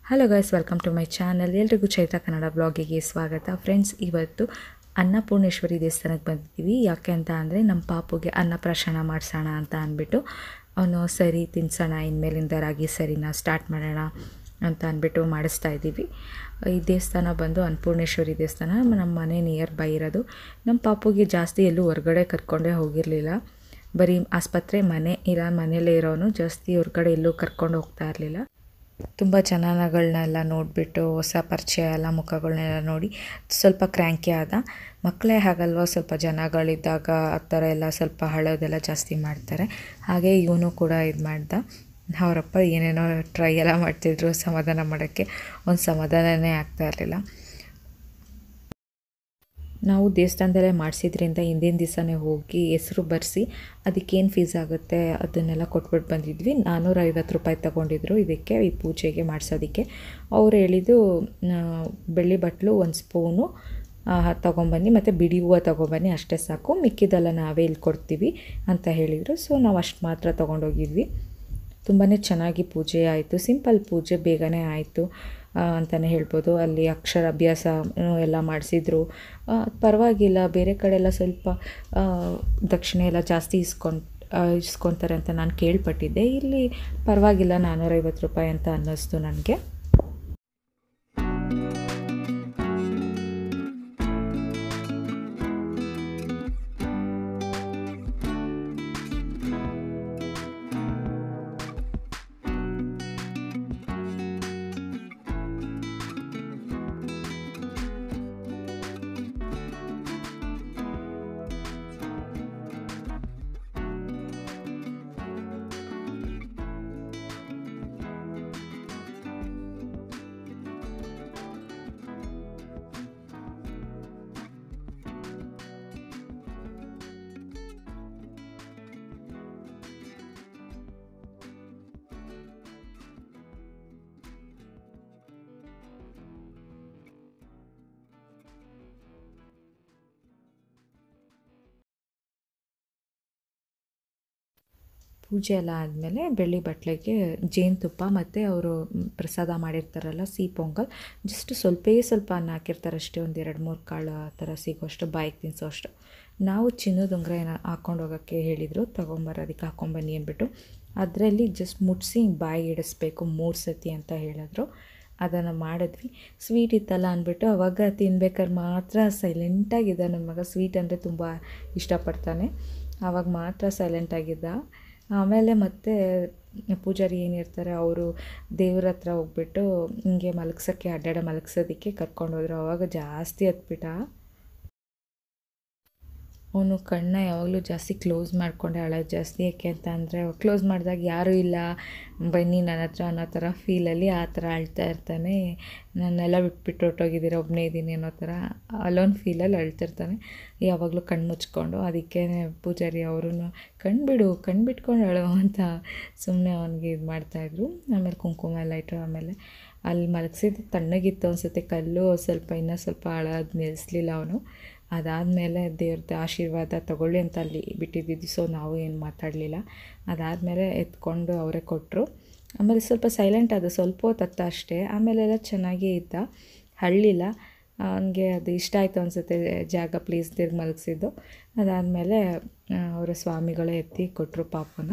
Hello guys, welcome to my channel. ಎಲ್ರಿಗೂ ಚೈತ್ರ ಕನ್ನಡ ಬ್ಲಾಗಿಗೆ ಸ್ವಾಗತ. Friends, ಇವತ್ತು ಅನ್ನಪೂರ್ಣೇಶ್ವರಿ ದೇವಸ್ಥಾನಕ್ಕೆ ಬಂದಿದ್ದೀವಿ. ಯಾಕೆ ಅಂತ ಅಂದರೆ ನಮ್ಮ ಪಾಪುಗೆ ಅನ್ನಪ್ರಾಶನ ಮಾಡಿಸೋಣ ಅಂತ ಅಂದ್ಬಿಟ್ಟು ಅವನು ಸರಿ ತಿನ್ಸೋಣ, ಇನ್ಮೇಲಿಂದ ರಾಗಿ ಸರಿನ ಸ್ಟಾರ್ಟ್ ಮಾಡೋಣ ಅಂತ ಅಂದ್ಬಿಟ್ಟು ಮಾಡಿಸ್ತಾ ಇದ್ದೀವಿ. ಈ ದೇವಸ್ಥಾನ ಬಂದು ಅನ್ನಪೂರ್ಣೇಶ್ವರಿ ದೇವಸ್ಥಾನ ನಮ್ಮ ಮನೆ ನಿಯರ್ ಬೈ ಇರೋದು. ನಮ್ಮ ಪಾಪುಗೆ ಜಾಸ್ತಿ ಎಲ್ಲೂ ಹೊರಗಡೆ ಕರ್ಕೊಂಡೇ ಹೋಗಿರಲಿಲ್ಲ. ಬರೀ ಆಸ್ಪತ್ರೆ, ಮನೆ ಇಲ್ಲ ಮನೆಯಲ್ಲೇ ಇರೋನು, ಜಾಸ್ತಿ ಹೊರಗಡೆ ಎಲ್ಲೂ ಕರ್ಕೊಂಡು ಹೋಗ್ತಾ ಇರಲಿಲ್ಲ. ತುಂಬ ಜನಗಳನ್ನೆಲ್ಲ ನೋಡಿಬಿಟ್ಟು ಹೊಸ ಪರಿಚಯ ಎಲ್ಲ ಮುಖಗಳನ್ನೆಲ್ಲ ನೋಡಿ ಸ್ವಲ್ಪ ಕ್ರ್ಯಾಂಕಿ ಆದ. ಮಕ್ಕಳೇ ಹಾಗಲ್ವ, ಸ್ವಲ್ಪ ಜನಗಳಿದ್ದಾಗ ಆ ಥರ ಎಲ್ಲ ಸ್ವಲ್ಪ ಹಳೋದೆಲ್ಲ ಜಾಸ್ತಿ ಮಾಡ್ತಾರೆ. ಹಾಗೆ ಇವನು ಕೂಡ ಇದು ಮಾಡ್ದ. ಅವರಪ್ಪ ಏನೇನೋ ಟ್ರೈ ಎಲ್ಲ ಮಾಡ್ತಿದ್ರು ಸಮಾಧಾನ ಮಾಡೋಕ್ಕೆ. ಒಂದು ಸಮಾಧಾನನೇ ಆಗ್ತಾ ಇರಲಿಲ್ಲ. ನಾವು ದೇವಸ್ಥಾನದಲ್ಲೇ ಮಾಡಿಸಿದ್ರಿಂದ ಹಿಂದಿನ ದಿವಸನೇ ಹೋಗಿ ಹೆಸರು ಬರೆಸಿ ಅದಕ್ಕೇನು ಫೀಸ್ ಆಗುತ್ತೆ ಅದನ್ನೆಲ್ಲ ಕೊಟ್ಬಿಟ್ಟು ಬಂದಿದ್ವಿ. 450 ರೂಪಾಯಿ ತೊಗೊಂಡಿದ್ರು ಇದಕ್ಕೆ, ಈ ಪೂಜೆಗೆ ಮಾಡಿಸೋದಕ್ಕೆ. ಅವ್ರು ಹೇಳಿದ್ದು ಬೆಳ್ಳಿ ಬಟ್ಲು 1 ಸ್ಪೂನು ತೊಗೊಂಬನ್ನಿ ಮತ್ತು ಬಿಡಿ ಹೂವು ತೊಗೊಬನ್ನಿ, ಅಷ್ಟೇ ಸಾಕು, ಮಿಕ್ಕಿದೆಲ್ಲ ನಾವೇ ಇಲ್ಲಿ ಕೊಡ್ತೀವಿ ಅಂತ ಹೇಳಿದರು. ಸೊ ನಾವು ಅಷ್ಟು ಮಾತ್ರ ತೊಗೊಂಡೋಗಿದ್ವಿ. ತುಂಬಾ ಚೆನ್ನಾಗಿ ಪೂಜೆ ಆಯಿತು. ಸಿಂಪಲ್ ಪೂಜೆ, ಬೇಗನೆ ಆಯಿತು ಅಂತಲೇ ಹೇಳ್ಬೋದು. ಅಲ್ಲಿ ಅಕ್ಷರಾಭ್ಯಾಸ ಎಲ್ಲ ಮಾಡಿಸಿದ್ರು. ಪರವಾಗಿಲ್ಲ. ಬೇರೆ ಕಡೆ ಎಲ್ಲ ಸ್ವಲ್ಪ ದಕ್ಷಿಣೆ ಎಲ್ಲ ಜಾಸ್ತಿ ಇಸ್ಕೊತಾರೆ ಅಂತ ನಾನು ಕೇಳ್ಪಟ್ಟಿದ್ದೆ. ಇಲ್ಲಿ ಪರವಾಗಿಲ್ಲ, 450 ರೂಪಾಯಿ ಅಂತ ಅನ್ನಿಸ್ತು ನನಗೆ. ಪೂಜೆ ಎಲ್ಲ ಆದಮೇಲೆ ಬೆಳ್ಳಿ ಬಟ್ಲಿಗೆ ಜೇನುತುಪ್ಪ ಮತ್ತು ಅವರು ಪ್ರಸಾದ ಮಾಡಿರ್ತಾರಲ್ಲ ಸಿಹಿ ಪೊಂಗಲ್, ಜಸ್ಟ್ ಸ್ವಲ್ಪ ಅನ್ನ ಹಾಕಿರ್ತಾರೆ ಅಷ್ಟೇ. ಒಂದು 2-3 ಕಾಳು ಆ ಥರ ಸಿಗೋಷ್ಟು, ಬಾಯಿಗೆ ತಿನ್ನಿಸೋ ಅಷ್ಟು. ನಾವು ಚಿನ್ನದ ಉಂಗುರ ಹಾಕ್ಕೊಂಡು ಹೋಗೋಕ್ಕೆ ಹೇಳಿದರು, ತೊಗೊಂಬರೋದಕ್ಕೆ ಹಾಕ್ಕೊಂಬನ್ನಿ ಅಂದ್ಬಿಟ್ಟು. ಅದರಲ್ಲಿ ಜಸ್ಟ್ ಮುಟ್ಸಿ ಬಾಯಿಗೆ ಇಡಿಸ್ಬೇಕು 3 ಸತಿ ಅಂತ ಹೇಳಿದ್ರು. ಅದನ್ನು ಮಾಡಿದ್ವಿ. ಸ್ವೀಟ್ ಇತ್ತಲ್ಲ ಅಂದ್ಬಿಟ್ಟು ಅವಾಗ ತಿನ್ಬೇಕಾದ್ರೆ ಮಾತ್ರ ಸೈಲೆಂಟಾಗಿದ್ದ ನನ್ನ ಮಗ. ಸ್ವೀಟ್ ಅಂದರೆ ತುಂಬ ಇಷ್ಟಪಡ್ತಾನೆ. ಆವಾಗ ಮಾತ್ರ ಸೈಲೆಂಟಾಗಿದ್ದ. ಆಮೇಲೆ ಮತ್ತೆ ಪೂಜಾರಿ ಏನಿರ್ತಾರೆ ಅವರು ದೇವ್ರ ಹತ್ರ ಹೋಗ್ಬಿಟ್ಟು ಹಿಂಗೆ ಮಲಗ್ಸೋಕ್ಕೆ, ಅಡ್ಡಾಡ ಮಲಗ್ಸೋದಕ್ಕೆ ಕರ್ಕೊಂಡೋದ್ರು. ಆವಾಗ ಜಾಸ್ತಿ ಹತ್ಬಿಟ್ಟ. ಅವನು ಕಣ್ಣ ಯಾವಾಗಲೂ ಜಾಸ್ತಿ ಕ್ಲೋಸ್ ಮಾಡಿಕೊಂಡೆ ಅಳೋದು ಜಾಸ್ತಿ. ಯಾಕೆ ಅಂತ ಅಂದರೆ ಕ್ಲೋಸ್ ಮಾಡಿದಾಗ ಯಾರೂ ಇಲ್ಲ, ಬನ್ನಿ ನನ್ನ ಹತ್ರ ಅನ್ನೋ ಥರ ಫೀಲಲ್ಲಿ ಆ ಥರ ಅಳ್ತಾ ಇರ್ತಾನೆ. ನನ್ನೆಲ್ಲ ಬಿಟ್ಬಿಟ್ಟು ಹೊರಟೋಗಿದ್ದೀರ, ಒಬ್ಬನೇ ಇದ್ದೀನಿ ಅನ್ನೋ ಥರ ಅಲೋನ್ ಫೀಲಲ್ಲಿ ಅಳ್ತಿರ್ತಾನೆ ಯಾವಾಗಲೂ ಕಣ್ಣು ಮುಚ್ಕೊಂಡು. ಅದಕ್ಕೆ ಪೂಜಾರಿ ಅವರು ಕಣ್ಣು ಬಿಟ್ಕೊಂಡು ಅಳೋ ಅಂತ ಸುಮ್ಮನೆ ಅವನಿಗೆ ಇದು ಮಾಡ್ತಾಯಿದ್ರು. ಆಮೇಲೆ ಕುಂಕುಮ ಎಲ್ಲ ಇಟ್ಟರು. ಆಮೇಲೆ ಅಲ್ಲಿ ಮಲಗಿಸಿದ್ದು ತಣ್ಣಗಿತ್ತು ಅನಿಸುತ್ತೆ ಕಲ್ಲು, ಇನ್ನೂ ಸ್ವಲ್ಪ ಅಳೋದು ನಿಲ್ಲಿಸಲಿಲ್ಲ ಅವನು. ಅದಾದಮೇಲೆ ದೇವ್ರದ್ದು ಆಶೀರ್ವಾದ ತಗೊಳ್ಳಿ ಅಂತ ಅಲ್ಲಿ ಬಿಟ್ಟಿದ್ದಿದ್ದು. ಸೊ ನಾವು ಏನು ಮಾತಾಡಲಿಲ್ಲ. ಅದಾದಮೇಲೆ ಎತ್ಕೊಂಡು ಅವರೇ ಕೊಟ್ಟರು. ಆಮೇಲೆ ಸ್ವಲ್ಪ ಸೈಲೆಂಟ್ ಆದ, ಸ್ವಲ್ಪ ಹೊತ್ತು ಅಷ್ಟೇ. ಆಮೇಲೆಲ್ಲ ಚೆನ್ನಾಗೇ ಇದ್ದ, ಹಳ್ಳಿಲ್ಲ. ಅವನಿಗೆ ಅದು ಇಷ್ಟ ಆಯಿತು ಅನಿಸುತ್ತೆ ಜಾಗ, ಪ್ಲೀಸ್ ತಿರ್ಗಿ ಮಲಗಿಸಿದ್ದು. ಅದಾದಮೇಲೆ ಅವರ ಸ್ವಾಮಿಗಳೇ ಎತ್ತಿ ಕೊಟ್ಟರು ಪಾಪನ.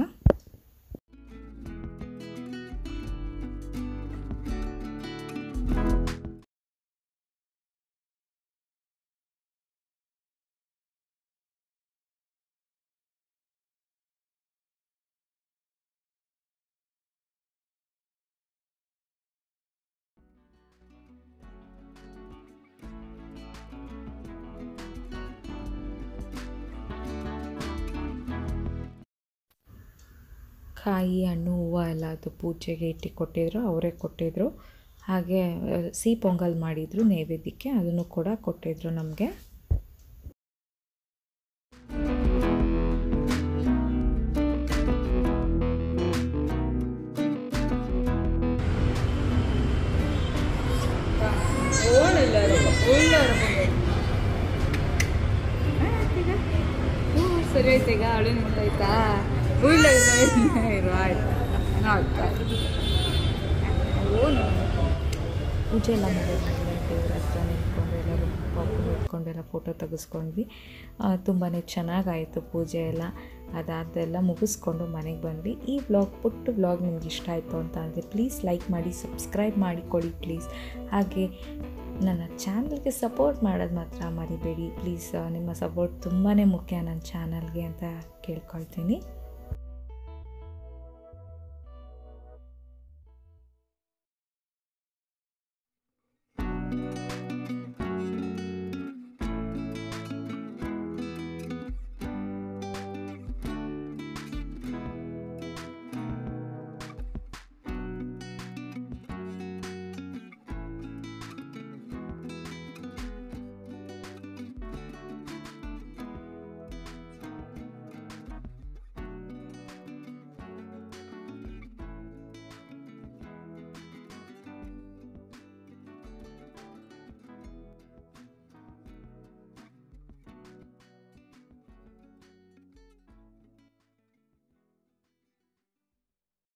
ಕಾಯಿ, ಹಣ್ಣು, ಹೂವು ಎಲ್ಲ ಅದು ಪೂಜೆಗೆ ಇಟ್ಟು ಕೊಟ್ಟಿದ್ರು, ಅವರೇ ಕೊಟ್ಟಿದ್ರು. ಹಾಗೆ ಸಿಹಿ ಪೊಂಗಲ್ ಮಾಡಿದರು ನೈವೇದ್ಯಕ್ಕೆ, ಅದನ್ನು ಕೂಡ ಕೊಟ್ಟಿದ್ರು ನಮಗೆ. ಸರಿ ಆಯ್ತು, ಈಗ ಅಳು ನಿಂತಾಯ್ತಾ? ಇಲ್ಲ ಇಲ್ಲ ಇರು, ಆಯ್ತು ಆಯ್ತು. ಓನು ಪೂಜೆ ಎಲ್ಲ ಮುಗಿದ್ಮೇಲೆ ದೇವ್ರ ಹತ್ರ ನಿಂತ್ಕೊಂಡು ಎಲ್ಲರೂ ಪಾಪು ಇಟ್ಕೊಂಡು ಎಲ್ಲ ಫೋಟೋ ತೆಗೆಸ್ಕೊಂಡ್ವಿ. ತುಂಬಾ ಚೆನ್ನಾಗಾಯಿತು ಪೂಜೆ ಎಲ್ಲ. ಅದಾದೆಲ್ಲ ಮುಗಿಸ್ಕೊಂಡು ಮನೆಗೆ ಬಂದ್ವಿ. ಈ ಪುಟ್ಟ ವ್ಲಾಗ್ ನಿಮ್ಗೆ ಇಷ್ಟ ಆಯಿತು ಅಂತ ಅಂದರೆ ಪ್ಲೀಸ್ ಲೈಕ್ ಮಾಡಿ, ಸಬ್ಸ್ಕ್ರೈಬ್ ಮಾಡಿಕೊಡಿ ಪ್ಲೀಸ್. ಹಾಗೆ ನನ್ನ ಚಾನಲ್ಗೆ ಸಪೋರ್ಟ್ ಮಾಡೋದು ಮಾತ್ರ ಮರಿಬೇಡಿ ಪ್ಲೀಸ್. ನಿಮ್ಮ ಸಪೋರ್ಟ್ ತುಂಬಾ ಮುಖ್ಯ ನನ್ನ ಚಾನಲ್ಗೆ ಅಂತ ಕೇಳ್ಕೊಳ್ತೀನಿ.